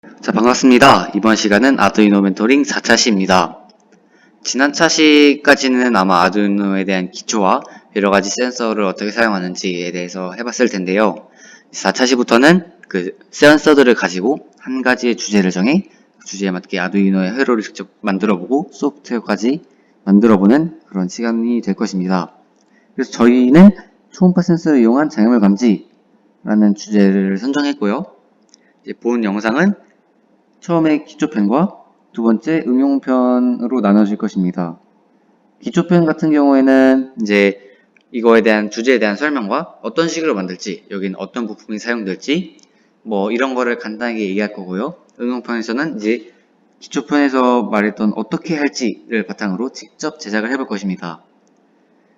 자, 반갑습니다. 이번 시간은 아두이노 멘토링 4차 시입니다. 지난 차시까지는 아마 아두이노에 대한 기초와 여러가지 센서를 어떻게 사용하는지에 대해서 해봤을 텐데요. 4차 시부터는 그 센서들을 가지고 한 가지의 주제를 정해 그 주제에 맞게 아두이노의 회로를 직접 만들어보고 소프트웨어까지 만들어보는 그런 시간이 될 것입니다. 그래서 저희는 초음파 센서를 이용한 장애물 감지라는 주제를 선정했고요. 이제 본 영상은 처음에 기초편과 두 번째 응용편으로 나눠질 것입니다. 기초편 같은 경우에는 이제 이거에 대한 주제에 대한 설명과 어떤 식으로 만들지, 여기는 어떤 부품이 사용될지, 뭐 이런 거를 간단하게 얘기할 거고요. 응용편에서는 이제 기초편에서 말했던 어떻게 할지를 바탕으로 직접 제작을 해볼 것입니다.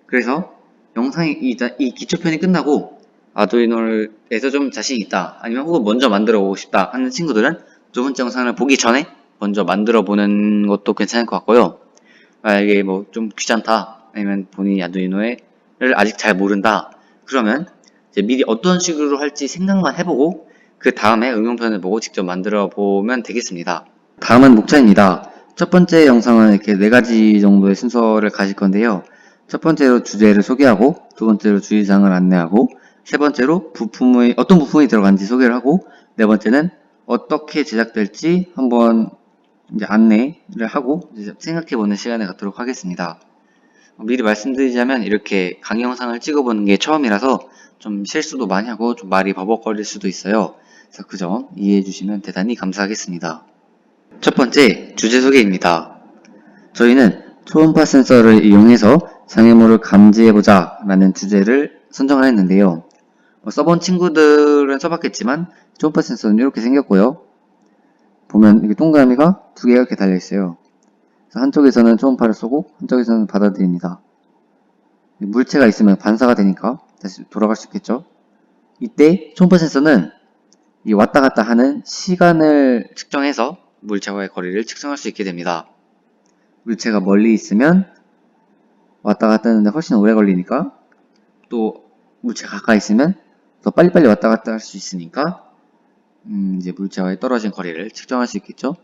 그래서 영상이 이 기초편이 끝나고 아두이노에서 좀 자신 있다, 아니면 혹은 먼저 만들어 보고 싶다 하는 친구들은 두 번째 영상을 보기 전에 먼저 만들어 보는 것도 괜찮을 것 같고요. 만약에 뭐 좀 귀찮다, 아니면 본인이 아두이노를 아직 잘 모른다, 그러면 이제 미리 어떤 식으로 할지 생각만 해보고 그 다음에 응용편을 보고 직접 만들어 보면 되겠습니다. 다음은 목차입니다. 첫 번째 영상은 이렇게 4가지 정도의 순서를 가질 건데요. 첫 번째로 주제를 소개하고, 두 번째로 주의사항을 안내하고, 세 번째로 어떤 부품이 들어간지 소개를 하고, 네 번째는 어떻게 제작될지 한번 이제 안내를 하고 이제 생각해보는 시간을 갖도록 하겠습니다. 미리 말씀드리자면 이렇게 강의 영상을 찍어보는 게 처음이라서 좀 실수도 많이 하고 좀 말이 버벅거릴 수도 있어요. 그래서 그 점 이해해 주시면 대단히 감사하겠습니다. 첫 번째, 주제 소개입니다. 저희는 초음파 센서를 이용해서 장애물을 감지해보자 라는 주제를 선정을 했는데요. 써본 친구들은 써봤겠지만 초음파 센서는 이렇게 생겼고요. 보면 이게 동그라미가 두 개가 이렇게 달려있어요. 한쪽에서는 초음파를 쏘고 한쪽에서는 받아들입니다. 물체가 있으면 반사가 되니까 다시 돌아갈 수 있겠죠. 이때 초음파 센서는 이 왔다 갔다 하는 시간을 측정해서 물체와의 거리를 측정할 수 있게 됩니다. 물체가 멀리 있으면 왔다 갔다 하는데 훨씬 오래 걸리니까, 또 물체가 가까이 있으면 더 빨리빨리 왔다 갔다 할 수 있으니까 이제 물체와의 떨어진 거리를 측정할 수 있겠죠.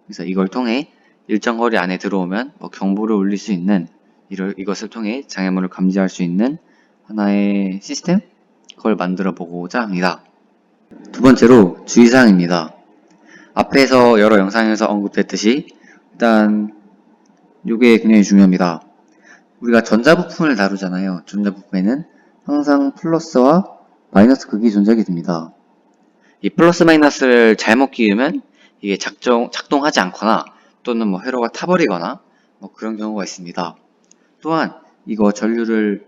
그래서 이걸 통해 일정 거리 안에 들어오면 경보를 울릴 수 있는, 이것을 통해 장애물을 감지할 수 있는 하나의 시스템? 그걸 만들어 보고자 합니다. 두 번째로 주의사항입니다. 앞에서 여러 영상에서 언급됐듯이 일단 이게 굉장히 중요합니다. 우리가 전자부품을 다루잖아요. 전자부품에는 항상 플러스와 마이너스 극이 존재하게 됩니다. 이 플러스 마이너스를 잘못 끼우면 이게 작동하지 않거나 또는 뭐 회로가 타버리거나 뭐 그런 경우가 있습니다. 또한 이거 전류를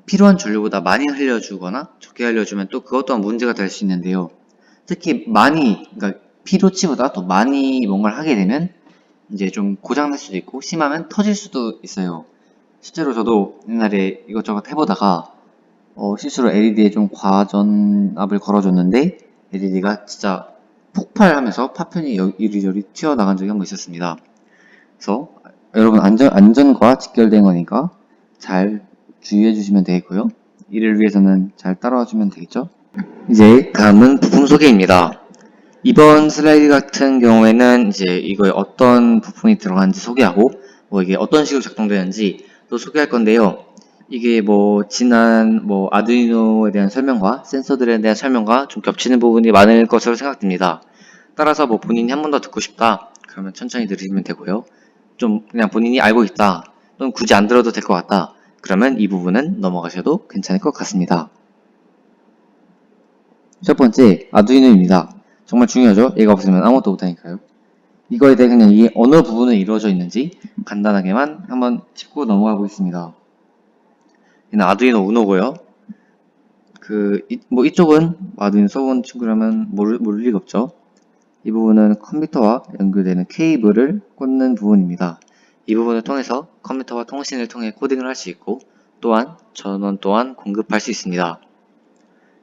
필요한 전류보다 많이 흘려주거나 적게 흘려주면 또 그것 또한 문제가 될 수 있는데요. 특히 그러니까 필요치보다 더 많이 뭔가를 하게 되면 이제 좀 고장날 수도 있고 심하면 터질 수도 있어요. 실제로 저도 옛날에 이것저것 해보다가 실수로 LED에 좀 과전압을 걸어줬는데 LED가 진짜 폭발하면서 파편이 이리저리 튀어나간 적이 한 번 있었습니다. 그래서 여러분 안전과 직결된 거니까 잘 주의해 주시면 되겠고요. 이를 위해서는 잘 따라와 주면 되겠죠. 이제 다음은 부품 소개입니다. 이번 슬라이드 같은 경우에는 이제 이거에 어떤 부품이 들어가는지 소개하고 이게 어떤 식으로 작동되는지 또 소개할 건데요. 이게 지난 아두이노에 대한 설명과 센서들에 대한 설명과 좀 겹치는 부분이 많을 것으로 생각됩니다. 따라서 본인이 한 번 더 듣고 싶다, 그러면 천천히 들으시면 되고요. 좀 그냥 본인이 알고 있다, 또는 굳이 안 들어도 될 것 같다, 그러면 이 부분은 넘어가셔도 괜찮을 것 같습니다. 첫 번째, 아두이노입니다. 정말 중요하죠? 얘가 없으면 아무것도 못하니까요. 이거에 대해 그냥 이게 어느 부분에 이루어져 있는지 간단하게만 한번 짚고 넘어가 보겠습니다. 얘는 아두이노 우노고요. 이쪽은 아두이노 써본 친구라면 모를 리가 없죠. 이 부분은 컴퓨터와 연결되는 케이블을 꽂는 부분입니다. 이 부분을 통해서 컴퓨터와 통신을 통해 코딩을 할 수 있고, 또한 전원 또한 공급할 수 있습니다.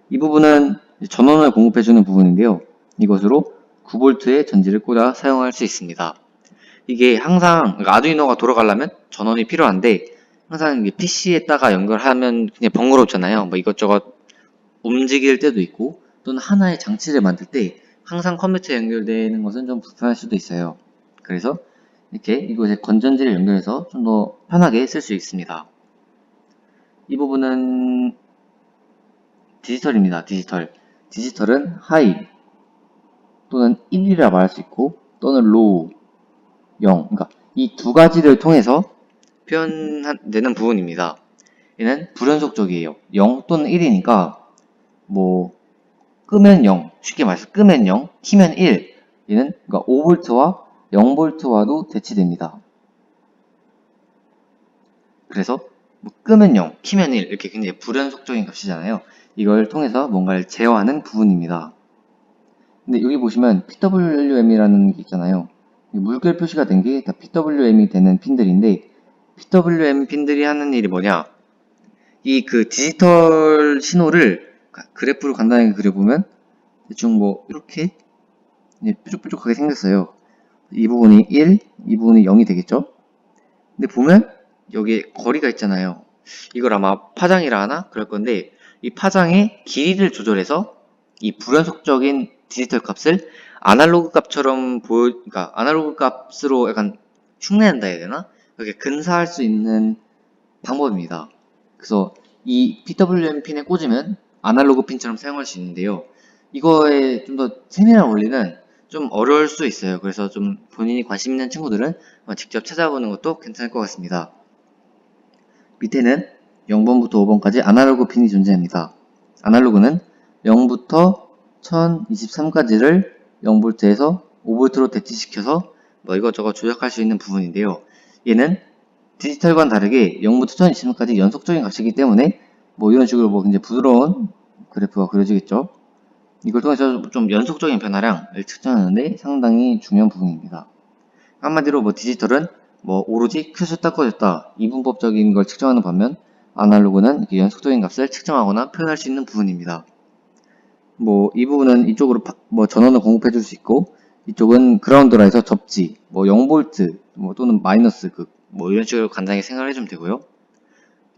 이 부분은 전원을 공급해주는 부분인데요. 이것으로 9V의 전지를 꽂아 사용할 수 있습니다. 이게 항상 아두이노가 돌아가려면 전원이 필요한데, 항상 PC에다가 연결하면 그냥 번거롭잖아요. 이것저것 움직일 때도 있고, 또는 하나의 장치를 만들 때 항상 컴퓨터에 연결되는 것은 좀 불편할 수도 있어요. 그래서 이렇게 이곳에 건전지를 연결해서 좀 더 편하게 쓸 수 있습니다. 이 부분은 디지털입니다. 디지털은 하이 또는 1이라 말할 수 있고 또는 로우, 0. 그러니까 이 두 가지를 통해서 표현되는 부분입니다. 얘는 불연속적이에요. 0 또는 1이니까 뭐 끄면 0, 쉽게 말해서 끄면 0, 키면 1. 얘는 그러니까 5V와 0V와도 대치됩니다. 그래서 뭐 끄면 0, 키면 1 이렇게 굉장히 불연속적인 값이잖아요. 이걸 통해서 뭔가를 제어하는 부분입니다. 근데 여기 보시면 PWM이라는 게 있잖아요. 물결 표시가 된 게 다 PWM이 되는 핀들인데 PWM 핀들이 하는 일이 뭐냐? 이 그 디지털 신호를 그래프로 간단하게 그려보면 대충 뭐 이렇게 뾰족뾰족하게 생겼어요. 이 부분이 1, 이 부분이 0이 되겠죠? 근데 보면 여기에 거리가 있잖아요. 이걸 아마 파장이라 하나? 그럴 건데 이 파장의 길이를 조절해서 이 불연속적인 디지털 값을 아날로그 값처럼 그러니까 아날로그 값으로 약간 흉내낸다 해야 되나? 이렇게 근사할 수 있는 방법입니다. 그래서 이 PWM 핀에 꽂으면 아날로그 핀처럼 사용할 수 있는데요. 이거의 좀 더 세밀한 원리는 좀 어려울 수 있어요. 그래서 좀 본인이 관심 있는 친구들은 직접 찾아보는 것도 괜찮을 것 같습니다. 밑에는 0번부터 5번까지 아날로그 핀이 존재합니다. 아날로그는 0부터 1023까지를 0V에서 5V로 대치시켜서 뭐 이것저것 조작할 수 있는 부분인데요. 얘는 디지털과는 다르게 0부터 1023까지 연속적인 값이기 때문에 뭐 이런 식으로 뭐 굉장히 부드러운 그래프가 그려지겠죠. 이걸 통해서 좀 연속적인 변화량을 측정하는데 상당히 중요한 부분입니다. 한마디로 뭐 디지털은 뭐 오로지 켜졌다 꺼졌다 이분법적인 걸 측정하는 반면 아날로그는 이렇게 연속적인 값을 측정하거나 표현할 수 있는 부분입니다. 뭐 이 부분은 이쪽으로 뭐 전원을 공급해 줄 수 있고 이쪽은 그라운드라 해서 접지 뭐 0V 뭐 또는 마이너스 극 뭐 이런 식으로 간단하게 생각을 해주면 되고요.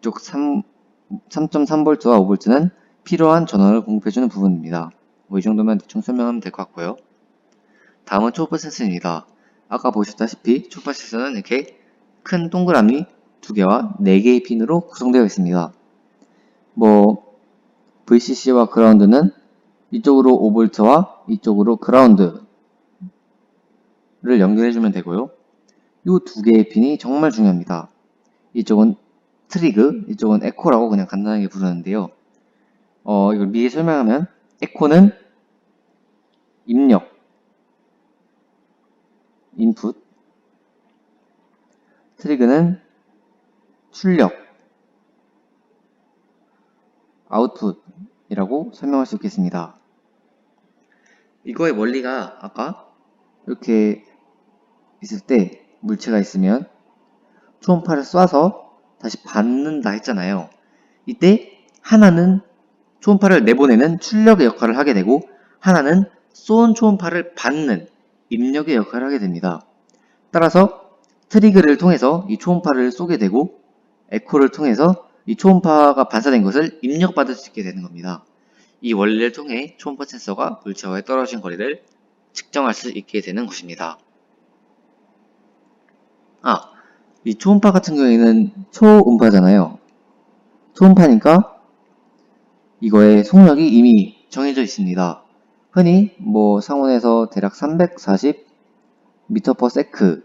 이쪽 3.3V와 5V는 필요한 전원을 공급해주는 부분입니다. 뭐 이 정도면 대충 설명하면 될 것 같고요. 다음은 초음파 센서입니다. 아까 보셨다시피 초음파 센서는 이렇게 큰 동그라미 2개와 4개의 핀으로 구성되어 있습니다. 뭐 VCC와 그라운드는 이쪽으로 5V와 이쪽으로 그라운드를 연결해주면 되고요. 이 2개의 핀이 정말 중요합니다. 이쪽은 트리그, 이쪽은 에코라고 그냥 간단하게 부르는데요. 이걸 미리 설명하면 에코는 입력, 인풋, 트리그는 출력, 아웃풋이라고 설명할 수 있겠습니다. 이거의 원리가 아까 이렇게 있을 때 물체가 있으면 초음파를 쏴서 다시 받는다 했잖아요. 이때 하나는 초음파를 내보내는 출력의 역할을 하게 되고 하나는 쏜 초음파를 받는 입력의 역할을 하게 됩니다. 따라서 트리그를 통해서 이 초음파를 쏘게 되고 에코를 통해서 이 초음파가 반사된 것을 입력받을 수 있게 되는 겁니다. 이 원리를 통해 초음파 센서가 물체와의 떨어진 거리를 측정할 수 있게 되는 것입니다. 이 초음파 같은 경우에는 초음파잖아요. 초음파니까 이거의 속력이 이미 정해져 있습니다. 흔히 뭐 상온에서 대략 340 m/s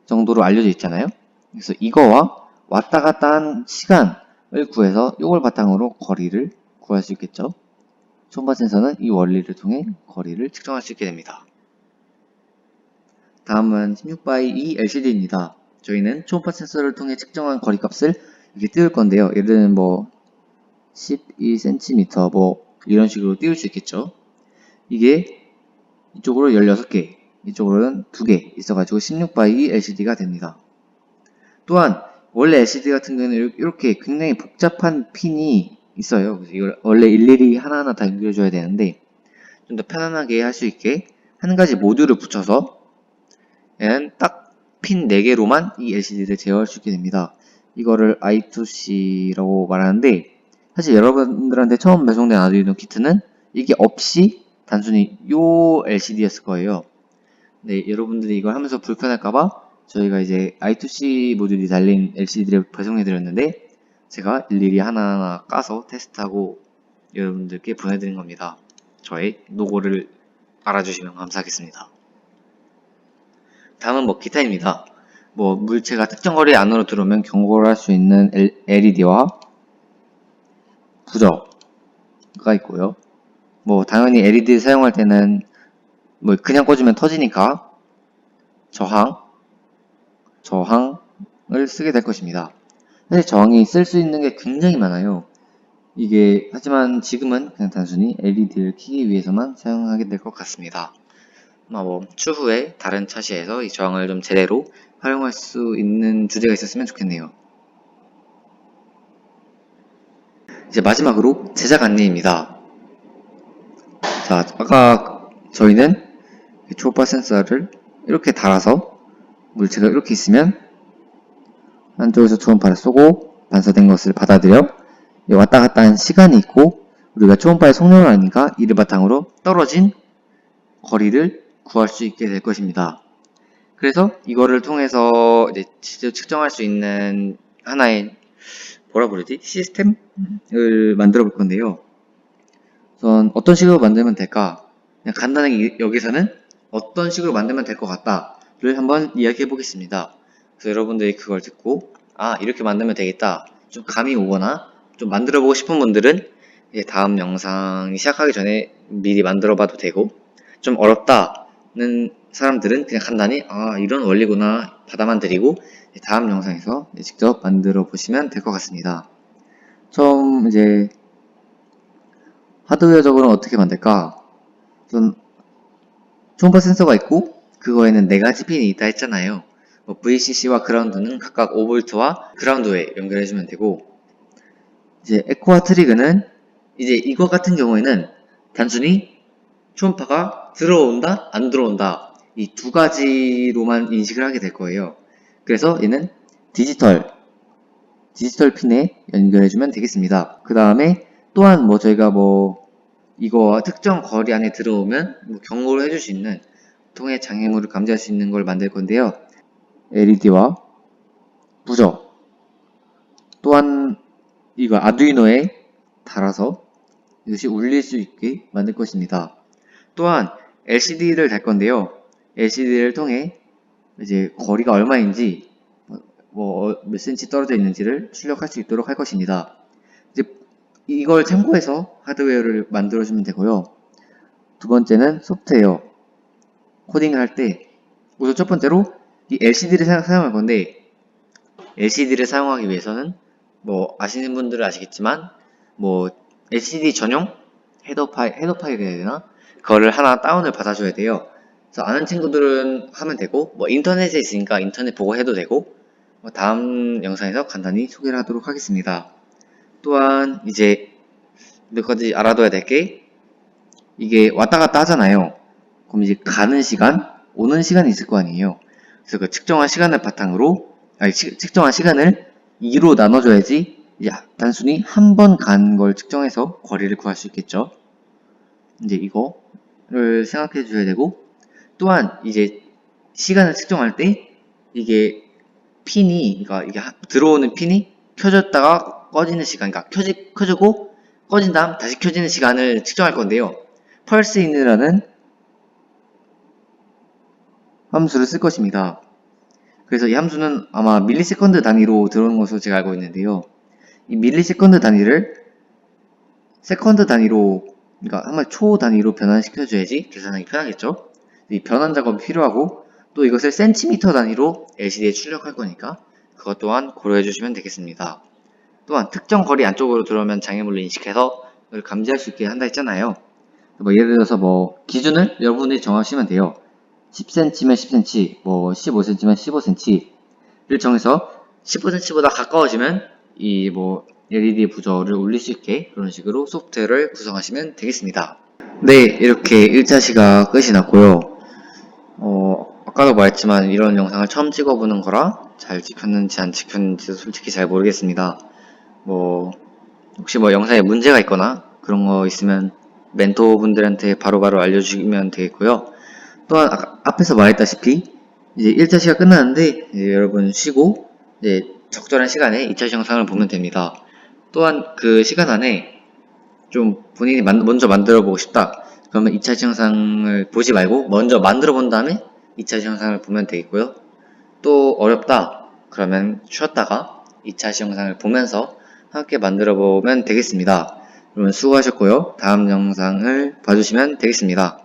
정도로 알려져 있잖아요. 그래서 이거와 왔다 갔다 한 시간을 구해서 이걸 바탕으로 거리를 구할 수 있겠죠. 초음파 센서는 이 원리를 통해 거리를 측정할 수 있게 됩니다. 다음은 16x2 LCD입니다. 저희는 초음파 센서를 통해 측정한 거리값을 이렇게 띄울 건데요. 예를 들면 뭐 12cm 뭐 이런 식으로 띄울 수 있겠죠. 이게 이쪽으로 16개, 이쪽으로는 2개 있어가지고 16x2 LCD가 됩니다. 또한 원래 LCD 같은 경우는 이렇게 굉장히 복잡한 핀이 있어요. 그래서 이걸 원래 일일이 하나하나 다 연결해줘야 되는데 좀 더 편안하게 할 수 있게 한 가지 모듈을 붙여서 얘는 딱 핀 4개로만 이 LCD를 제어할 수 있게 됩니다. 이거를 I2C라고 말하는데 사실 여러분들한테 처음 배송된 아두이노 키트는 이게 없이 단순히 요 LCD였을 거예요. 네, 여러분들이 이걸 하면서 불편할까봐 저희가 이제 I2C 모듈이 달린 LCD를 배송해드렸는데 제가 일일이 하나하나 까서 테스트하고 여러분들께 보내드린 겁니다. 저의 노고를 알아주시면 감사하겠습니다. 다음은 뭐 기타입니다. 뭐 물체가 특정 거리 안으로 들어오면 경고를 할 수 있는 LED와 부저가 있고요. 뭐 당연히 LED를 사용할 때는 뭐 그냥 꽂으면 터지니까 저항을 쓰게 될 것입니다. 사실 저항이 쓸 수 있는 게 굉장히 많아요. 이게 하지만 지금은 그냥 단순히 LED를 켜기 위해서만 사용하게 될 것 같습니다. 뭐 추후에 다른 차시에서 이 저항을 좀 제대로 활용할 수 있는 주제가 있었으면 좋겠네요. 이제 마지막으로 제작 안내입니다. 자, 아까 저희는 초음파 센서를 이렇게 달아서 물체가 이렇게 있으면 한쪽에서 초음파를 쏘고 반사된 것을 받아들여 왔다 갔다 하는 시간이 있고 우리가 초음파의 속력을 아니까 이를 바탕으로 떨어진 거리를 구할 수 있게 될 것입니다. 그래서 이거를 통해서 이제 직접 측정할 수 있는 하나의 뭐라 부르지? 시스템을 만들어 볼 건데요. 우선 어떤 식으로 만들면 될까? 그냥 간단하게 여기서는 어떤 식으로 만들면 될 것 같다를 한번 이야기해 보겠습니다. 그래서 여러분들이 그걸 듣고 이렇게 만들면 되겠다 좀 감이 오거나 좀 만들어 보고 싶은 분들은 이제 다음 영상이 시작하기 전에 미리 만들어 봐도 되고 좀 어렵다는 사람들은 그냥 간단히 이런 원리구나 받아만 드리고 다음 영상에서 직접 만들어 보시면 될 것 같습니다. 처음 이제 하드웨어적으로는 어떻게 만들까? 우선 초음파 센서가 있고 그거에는 4가지 핀이 있다 했잖아요. VCC와 그라운드는 각각 5V와 그라운드에 연결해주면 되고 이제 에코와 트리그는 이제 이거 같은 경우에는 단순히 초음파가 들어온다, 안 들어온다 이 2가지로만 인식을 하게 될 거예요. 그래서 얘는 디지털 핀에 연결해주면 되겠습니다. 그 다음에 또한 저희가 이거와 특정 거리 안에 들어오면 경고를 해줄 수 있는 통해 장애물을 감지할 수 있는 걸 만들 건데요. LED와 부저 또한 이거 아두이노에 달아서 이것이 울릴 수 있게 만들 것입니다. 또한 LCD를 달 건데요. LCD를 통해 이제 거리가 얼마인지 몇 cm 떨어져 있는지를 출력할 수 있도록 할 것입니다. 이제 이걸 참고해서 하드웨어를 만들어주면 되고요. 두 번째는 소프트웨어 코딩을 할 때 우선 첫 번째로 이 LCD를 사용할 건데 LCD를 사용하기 위해서는 아시는 분들은 아시겠지만 LCD 전용 헤더 파일이 해야 되나? 그거를 하나 다운을 받아줘야 돼요. 그래서 아는 친구들은 하면 되고 인터넷에 있으니까 인터넷 보고 해도 되고 다음 영상에서 간단히 소개를 하도록 하겠습니다. 또한 이제 몇 가지 알아둬야 될 게 이게 왔다 갔다 하잖아요. 그럼 이제 가는 시간, 오는 시간이 있을 거 아니에요. 그래서 그 측정한 시간을 바탕으로 측정한 시간을 2로 나눠줘야지 이제 단순히 한 번 간 걸 측정해서 거리를 구할 수 있겠죠. 이제 이거를 생각해 주셔야 되고 또한 이제 시간을 측정할 때 이게 그러니까 이게 들어오는 핀이 켜졌다가 꺼지는 시간, 그러니까 켜지고 꺼진 다음 다시 켜지는 시간을 측정할 건데요. 펄스인이라는 함수를 쓸 것입니다. 그래서 이 함수는 아마 밀리세컨드 단위로 들어오는 것으로 제가 알고 있는데요. 이 밀리세컨드 단위를 세컨드 단위로, 그러니까 정말 초 단위로 변환시켜줘야지 계산하기 편하겠죠. 이 변환 작업이 필요하고 또 이것을 센티미터 단위로 LCD에 출력할 거니까 그것 또한 고려해 주시면 되겠습니다. 또한 특정 거리 안쪽으로 들어오면 장애물로 인식해서 그걸 감지할 수 있게 한다 했잖아요. 예를 들어서 기준을 여러분이 정하시면 돼요. 10cm면 10cm, 15cm면 15cm를 정해서 15cm보다 가까워지면 이 LED 부저를 올릴 수 있게 그런 식으로 소프트웨어를 구성하시면 되겠습니다. 네, 이렇게 1차 시가 끝이 났고요. 아까도 말했지만 이런 영상을 처음 찍어보는 거라 잘 찍혔는지 안 찍혔는지 솔직히 잘 모르겠습니다. 혹시 영상에 문제가 있거나 그런 거 있으면 멘토분들한테 바로바로 알려주시면 되겠고요. 또한 앞에서 말했다시피 이제 1차 시가 끝났는데 이제 여러분 쉬고 이제 적절한 시간에 2차 영상을 보면 됩니다. 또한 그 시간 안에 좀 본인이 먼저 만들어 보고 싶다. 그러면 2차 영상을 보지 말고 먼저 만들어 본 다음에 2차 영상을 보면 되겠고요. 또 어렵다. 그러면 쉬었다가 2차 영상을 보면서 함께 만들어 보면 되겠습니다. 여러분 수고하셨고요. 다음 영상을 봐주시면 되겠습니다.